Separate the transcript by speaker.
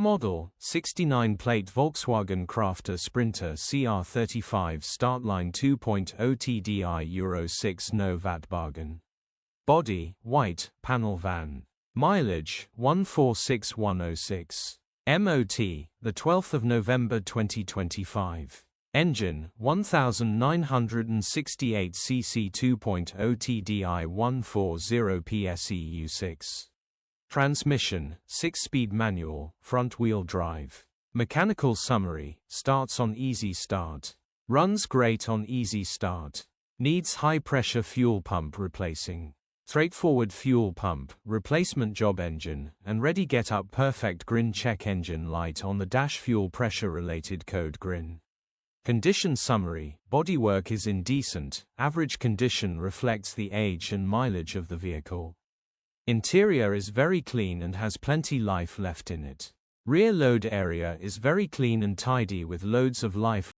Speaker 1: model, 69-plate Volkswagen Crafter Sprinter Cr35 Startline 2.0 Tdi Euro 6 NoVat bargain. Body, white, panel van. Mileage, 146,106. MOT, the 12th of November 2025. Engine, 1968 cc 2.0 Tdi 140 PSEU6. Transmission, 6-speed manual, front-wheel drive. Mechanical summary, starts on easy start. Runs great on easy start. Needs high-pressure fuel pump replacing. Straightforward fuel pump, replacement job engine, and ready get up perfect grin check engine light on the dash fuel pressure related code grin. Condition summary, bodywork is in decent, average condition reflects the age and mileage of the vehicle. Interior is very clean and has plenty life left in it. Rear load area is very clean and tidy with loads of life